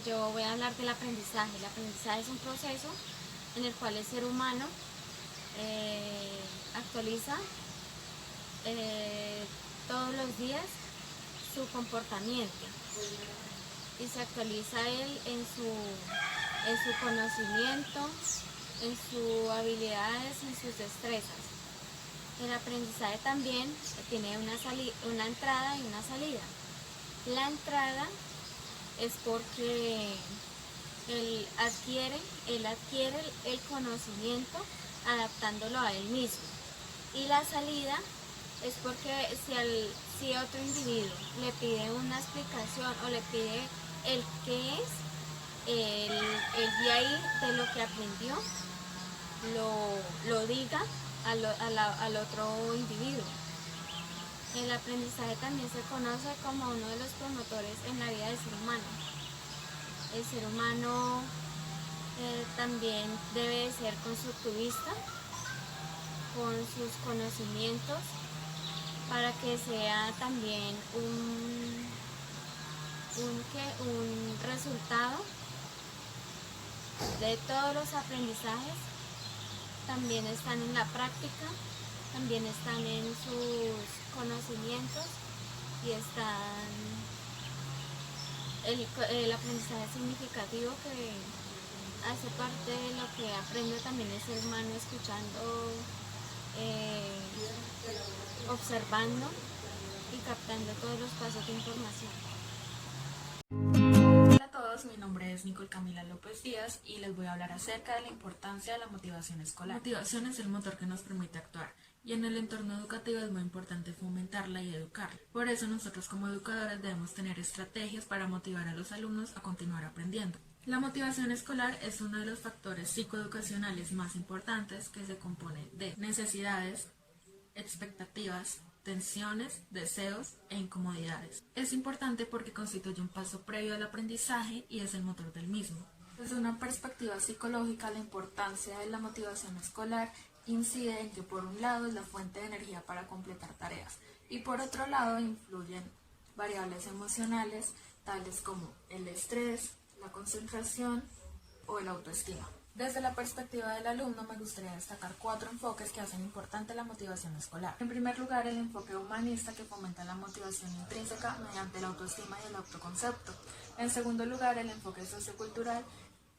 Yo voy a hablar del aprendizaje. El aprendizaje es un proceso en el cual el ser humano actualiza todos los días su comportamiento y se actualiza él en su conocimiento, en sus habilidades, en sus destrezas. El aprendizaje también tiene una entrada y una salida. La entrada es porque él adquiere el conocimiento adaptándolo a él mismo. Y la salida es porque si otro individuo le pide una explicación o le pide el qué es, el de ahí de lo que aprendió lo diga al otro individuo. El aprendizaje también se conoce como uno de los promotores en la vida del ser humano. El ser humano también debe ser constructivista con sus conocimientos para que sea también un resultado de todos los aprendizajes. También están en la práctica, también están en sus conocimientos y están el aprendizaje significativo que hace parte de lo que aprende también el ser humano escuchando, observando y captando todos los pasos de información. Hola a todos, mi nombre es Nicole Camila López Díaz y les voy a hablar acerca de la importancia de la motivación escolar. La motivación es el motor que nos permite actuar y en el entorno educativo es muy importante fomentarla y educarla. Por eso nosotros como educadores debemos tener estrategias para motivar a los alumnos a continuar aprendiendo. La motivación escolar es uno de los factores psicoeducacionales más importantes que se compone de necesidades, expectativas, tensiones, deseos e incomodidades. Es importante porque constituye un paso previo al aprendizaje y es el motor del mismo. Desde una perspectiva psicológica, la importancia de la motivación escolar incide en que por un lado es la fuente de energía para completar tareas y por otro lado influyen variables emocionales tales como el estrés, la concentración o el autoestima. Desde la perspectiva del alumno me gustaría destacar 4 enfoques que hacen importante la motivación escolar. En primer lugar, el enfoque humanista que fomenta la motivación intrínseca mediante la autoestima y el autoconcepto. En segundo lugar, el enfoque sociocultural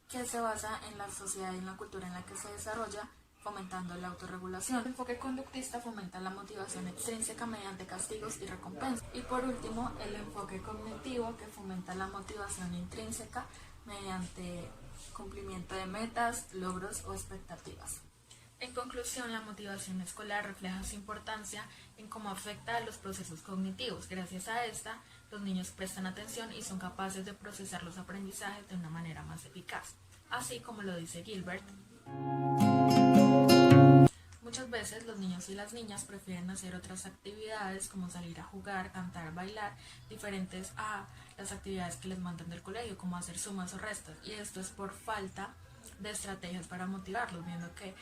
que se basa en la sociedad y en la cultura en la que se desarrolla, fomentando la autorregulación. El enfoque conductista fomenta la motivación extrínseca mediante castigos y recompensas. Y por último, el enfoque cognitivo que fomenta la motivación intrínseca mediante cumplimiento de metas, logros o expectativas. En conclusión, la motivación escolar refleja su importancia en cómo afecta a los procesos cognitivos. Gracias a esta, los niños prestan atención y son capaces de procesar los aprendizajes de una manera más eficaz. Así como lo dice Gilbert, muchas veces los niños y las niñas prefieren hacer otras actividades como salir a jugar, cantar, bailar, diferentes a las actividades que les mandan del colegio, como hacer sumas o restas. Y esto es por falta de estrategias para motivarlos, viendo que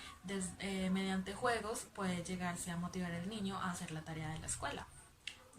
mediante juegos puede llegarse a motivar al niño a hacer la tarea de la escuela,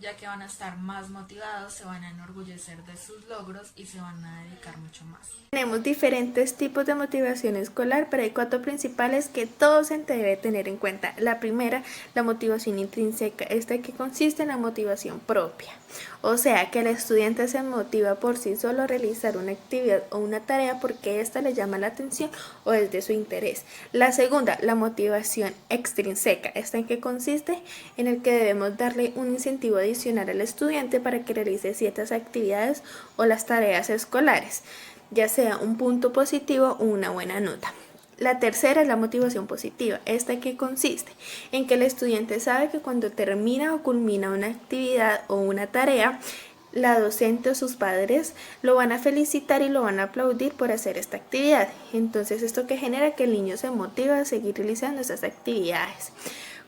ya que van a estar más motivados, se van a enorgullecer de sus logros y se van a dedicar mucho más. Tenemos diferentes tipos de motivación escolar, pero hay 4 principales que todo docente debe tener en cuenta. La primera, la motivación intrínseca, esta que consiste en la motivación propia. O sea, que el estudiante se motiva por sí solo a realizar una actividad o una tarea porque ésta le llama la atención o es de su interés. La segunda, la motivación extrínseca, esta en que consiste en el que debemos darle un incentivo adicional al estudiante para que realice ciertas actividades o las tareas escolares, ya sea un punto positivo o una buena nota. La tercera es la motivación positiva, esta que consiste en que el estudiante sabe que cuando termina o culmina una actividad o una tarea, la docente o sus padres lo van a felicitar y lo van a aplaudir por hacer esta actividad. Entonces esto que genera que el niño se motiva a seguir realizando estas actividades.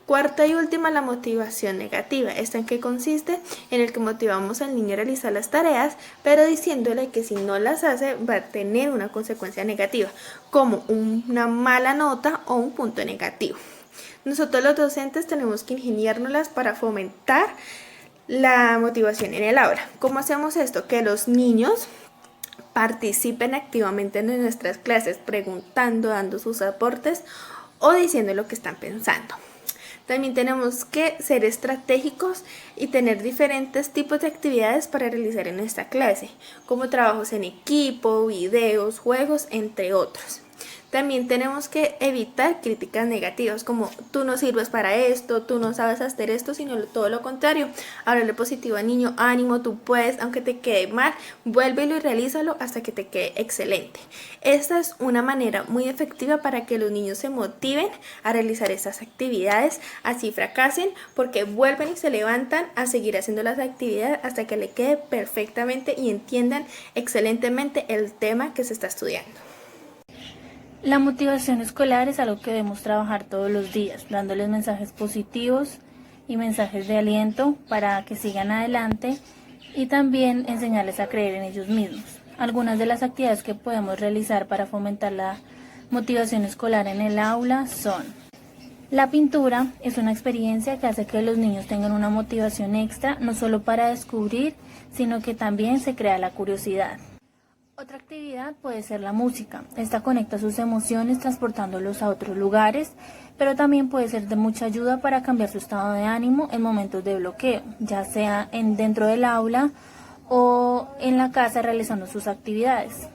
Cuarta y última, la motivación negativa. Esta en que consiste en el que motivamos al niño a realizar las tareas, pero diciéndole que si no las hace va a tener una consecuencia negativa, como una mala nota o un punto negativo. Nosotros los docentes tenemos que ingeniárnoslas para fomentar la motivación en el aula. ¿Cómo hacemos esto? Que los niños participen activamente en nuestras clases, preguntando, dando sus aportes o diciendo lo que están pensando. También tenemos que ser estratégicos y tener diferentes tipos de actividades para realizar en esta clase, como trabajos en equipo, videos, juegos, entre otros. También tenemos que evitar críticas negativas como tú no sirves para esto, tú no sabes hacer esto, sino todo lo contrario. Hablarle positivo al niño, ánimo, tú puedes, aunque te quede mal, vuélvelo y realízalo hasta que te quede excelente. Esta es una manera muy efectiva para que los niños se motiven a realizar estas actividades, así fracasen, porque vuelven y se levantan a seguir haciendo las actividades hasta que le quede perfectamente y entiendan excelentemente el tema que se está estudiando. La motivación escolar es algo que debemos trabajar todos los días, dándoles mensajes positivos y mensajes de aliento para que sigan adelante y también enseñarles a creer en ellos mismos. Algunas de las actividades que podemos realizar para fomentar la motivación escolar en el aula son: la pintura es una experiencia que hace que los niños tengan una motivación extra, no solo para descubrir, sino que también se crea la curiosidad. Otra actividad puede ser la música. Esta conecta sus emociones transportándolos a otros lugares, pero también puede ser de mucha ayuda para cambiar su estado de ánimo en momentos de bloqueo, ya sea dentro del aula o en la casa realizando sus actividades.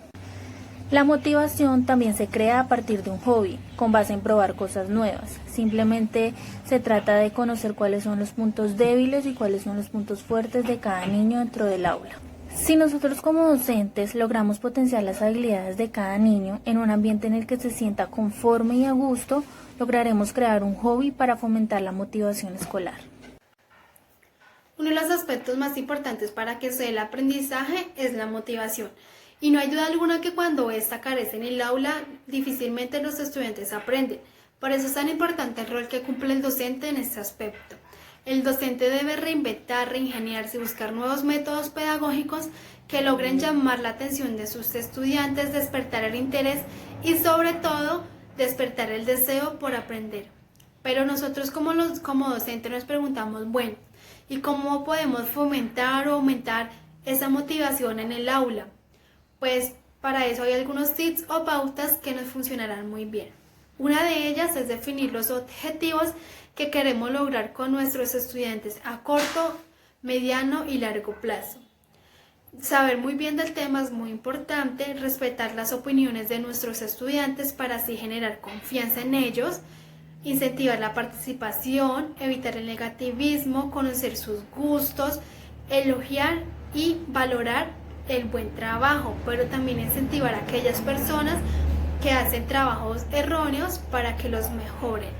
La motivación también se crea a partir de un hobby, con base en probar cosas nuevas. Simplemente se trata de conocer cuáles son los puntos débiles y cuáles son los puntos fuertes de cada niño dentro del aula. Si nosotros como docentes logramos potenciar las habilidades de cada niño en un ambiente en el que se sienta conforme y a gusto, lograremos crear un hobby para fomentar la motivación escolar. Uno de los aspectos más importantes para que se dé el aprendizaje es la motivación. Y no hay duda alguna que cuando esta carece en el aula, difícilmente los estudiantes aprenden. Por eso es tan importante el rol que cumple el docente en este aspecto. El docente debe reinventar, reingeniarse y buscar nuevos métodos pedagógicos que logren llamar la atención de sus estudiantes, despertar el interés y sobre todo despertar el deseo por aprender. Pero nosotros como docentes nos preguntamos, bueno, ¿y cómo podemos fomentar o aumentar esa motivación en el aula? Pues para eso hay algunos tips o pautas que nos funcionarán muy bien. Una de ellas es definir los objetivos que queremos lograr con nuestros estudiantes a corto, mediano y largo plazo. Saber muy bien del tema es muy importante, respetar las opiniones de nuestros estudiantes para así generar confianza en ellos, incentivar la participación, evitar el negativismo, conocer sus gustos, elogiar y valorar el buen trabajo, pero también incentivar a aquellas personas que hacen trabajos erróneos para que los mejoren.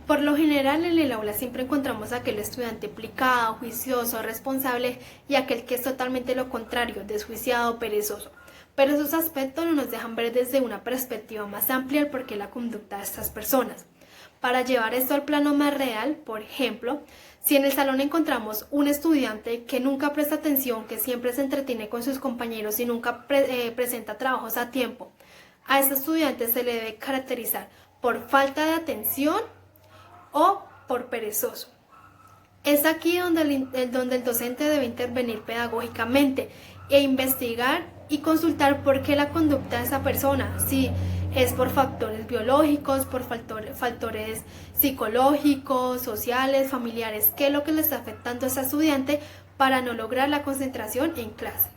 Por lo general en el aula siempre encontramos a aquel estudiante aplicado, juicioso, responsable y aquel que es totalmente lo contrario, desjuiciado, perezoso. Pero esos aspectos no nos dejan ver desde una perspectiva más amplia el porqué la conducta de estas personas. Para llevar esto al plano más real, por ejemplo, si en el salón encontramos un estudiante que nunca presta atención, que siempre se entretiene con sus compañeros y nunca presenta trabajos a tiempo, a este estudiante se le debe caracterizar por falta de atención o por perezoso. Es aquí donde el docente debe intervenir pedagógicamente e investigar y consultar por qué la conducta de esa persona, si es por factores biológicos, por factores psicológicos, sociales, familiares, qué es lo que le está afectando a ese estudiante para no lograr la concentración en clase.